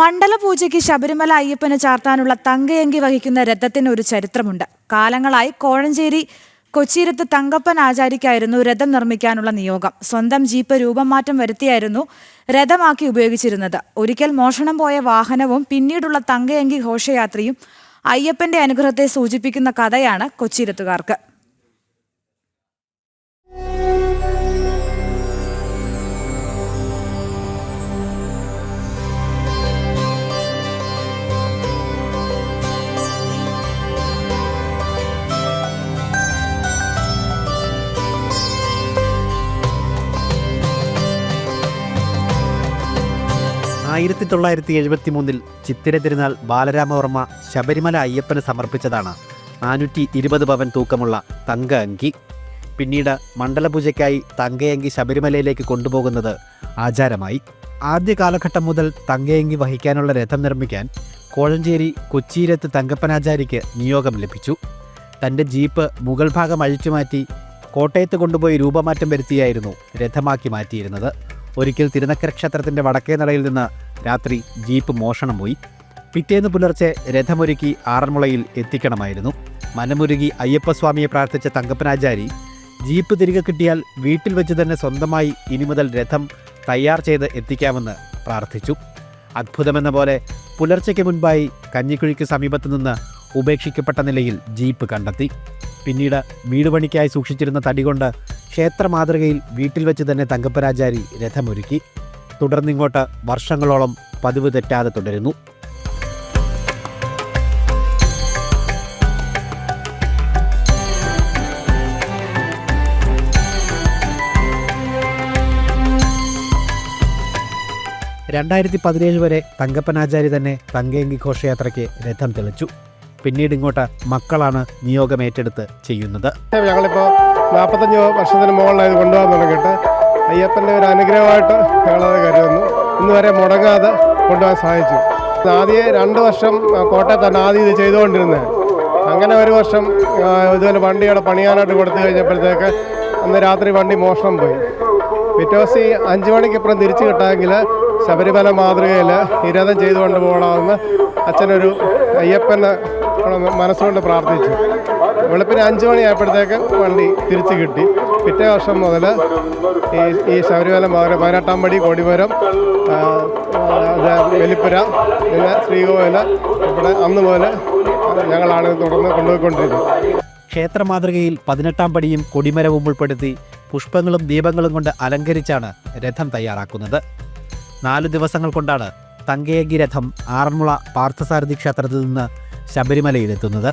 മണ്ഡലപൂജയ്ക്ക് ശബരിമല അയ്യപ്പന് ചാർത്താനുള്ള തങ്കയങ്കി വഹിക്കുന്ന രഥത്തിന് ഒരു ചരിത്രമുണ്ട്. കാലങ്ങളായി കോഴഞ്ചേരി കൊച്ചിയിരത്ത് തങ്കപ്പൻ ആചാരിക്കായിരുന്നു രഥം നിർമ്മിക്കാനുള്ള നിയോഗം. സ്വന്തം ജീപ്പ് രൂപം മാറ്റം വരുത്തിയായിരുന്നു രഥമാക്കി ഉപയോഗിച്ചിരുന്നത്. ഒരിക്കൽ മോഷണം പോയ വാഹനവും പിന്നീടുള്ള തങ്കയങ്കി ഘോഷയാത്രയും അയ്യപ്പന്റെ അനുഗ്രഹത്തെ സൂചിപ്പിക്കുന്ന കഥയാണ് കൊച്ചിയിരത്തുകാർക്ക്. ആയിരത്തി 1973 ചിത്തിര തിരുനാൾ ബാലരാമവർമ്മ ശബരിമല അയ്യപ്പന് സമർപ്പിച്ചതാണ് 420 പവൻ തൂക്കമുള്ള തങ്ക അങ്കി. പിന്നീട് മണ്ഡലപൂജയ്ക്കായി തങ്കയങ്കി ശബരിമലയിലേക്ക് കൊണ്ടുപോകുന്നത് ആചാരമായി. ആദ്യ കാലഘട്ടം മുതൽ തങ്കയങ്കി വഹിക്കാനുള്ള രഥം നിർമ്മിക്കാൻ കോഴഞ്ചേരി കൊച്ചിയിരത്ത് തങ്കപ്പനാചാരിക്ക് നിയോഗം ലഭിച്ചു. തൻ്റെ ജീപ്പ് മുകൾ ഭാഗം അഴിച്ചുമാറ്റി കോട്ടയത്ത് കൊണ്ടുപോയി രൂപമാറ്റം വരുത്തിയായിരുന്നു രഥമാക്കി മാറ്റിയിരുന്നത്. ഒരിക്കൽ തിരുനക്കര ക്ഷേത്രത്തിൻ്റെ വടക്കേ നടയിൽ നിന്ന് രാത്രി ജീപ്പ് മോഷണം പോയി. പിറ്റേന്ന് പുലർച്ചെ രഥമൊരുക്കി ആറന്മുളയിൽ എത്തിക്കണമായിരുന്നു. മനമുരുകി അയ്യപ്പസ്വാമിയെ പ്രാർത്ഥിച്ച തങ്കപ്പനാചാരി ജീപ്പ് തിരികെ കിട്ടിയാൽ വീട്ടിൽ വെച്ച് തന്നെ സ്വന്തമായി ഇനി മുതൽ രഥം തയ്യാർ ചെയ്ത് എത്തിക്കാമെന്ന് പ്രാർത്ഥിച്ചു. അത്ഭുതമെന്ന പോലെ പുലർച്ചയ്ക്ക് മുൻപായി കഞ്ഞിക്കുഴിക്ക് സമീപത്തു നിന്ന് ഉപേക്ഷിക്കപ്പെട്ട നിലയിൽ ജീപ്പ് കണ്ടെത്തി. പിന്നീട് വീടുപണിക്കായി സൂക്ഷിച്ചിരുന്ന തടികൊണ്ട് ക്ഷേത്ര മാതൃകയിൽ വീട്ടിൽ വെച്ച് തന്നെ തങ്കപ്പനാചാരി രഥമൊരുക്കി. തുടർന്നിങ്ങോട്ട് വർഷങ്ങളോളം പതിവ് തെറ്റാതെ തുടരുന്നു. വരെ തങ്കപ്പനാചാരി തന്നെ തങ്കയങ്കി ഘോഷയാത്രയ്ക്ക് രഥം തെളിച്ചു. പിന്നീട് ഇങ്ങോട്ട് മക്കളാണ് നിയോഗം ഏറ്റെടുത്ത് ചെയ്യുന്നത്. ഞങ്ങളിപ്പോൾ 45 വർഷത്തിന് മുകളിലായത് കൊണ്ടുപോകാൻ തുടങ്ങിയിട്ട് അയ്യപ്പൻ്റെ ഒരു അനുഗ്രഹമായിട്ട് ഞങ്ങളത് കരുതുന്നു. ഇന്ന് വരെ മുടങ്ങാതെ കൊണ്ടുപോകാൻ സാധിച്ചു. ആദ്യം 2 വർഷം കോട്ടയത്താണ് ആദ്യം ഇത് ചെയ്തുകൊണ്ടിരുന്നത്. അങ്ങനെ ഒരു വർഷം ഇതുപോലെ വണ്ടികളെ പണിയാനായിട്ട് കൊടുത്തു കഴിഞ്ഞപ്പോഴത്തേക്ക് അന്ന് രാത്രി വണ്ടി മോഷണം പോയി. പിറ്റേ ദിവസം 5 മണിക്കപ്പുറം തിരിച്ചു കിട്ടാമെങ്കിൽ ശബരിമല മാതൃകയിൽ ഈ രഥം ചെയ്തുകൊണ്ട് പോകണമെന്ന് അച്ഛനൊരു അയ്യപ്പനെ മനസ്സുകൊണ്ട് പ്രാർത്ഥിച്ചു. വെളുപ്പിന് 5 മണിയായപ്പോഴത്തേക്ക് വണ്ടി തിരിച്ചു കിട്ടി. പിറ്റേ വർഷം മുതൽ ഈ ശബരിമല മാതൃക 18-ാം പടി, കൊടിമരം, വെലിപ്പുര, പിന്നെ ശ്രീകോവിൽ ഇവിടെ അന്ന് മുതൽ ഞങ്ങളാണ് തുടർന്ന് കൊണ്ടുപോയിക്കൊണ്ടിരിക്കുന്നത്. ക്ഷേത്ര മാതൃകയിൽ 18-ാം പടിയും കൊടിമരവും ഉൾപ്പെടുത്തി പുഷ്പങ്ങളും ദീപങ്ങളും കൊണ്ട് അലങ്കരിച്ചാണ് രഥം തയ്യാറാക്കുന്നത്. 4 ദിവസങ്ങൾ കൊണ്ടാണ് തങ്കയങ്കി രഥം ആറന്മുള പാർത്ഥസാരഥി ക്ഷേത്രത്തിൽ നിന്ന് ശബരിമലയിലെത്തുന്നത്.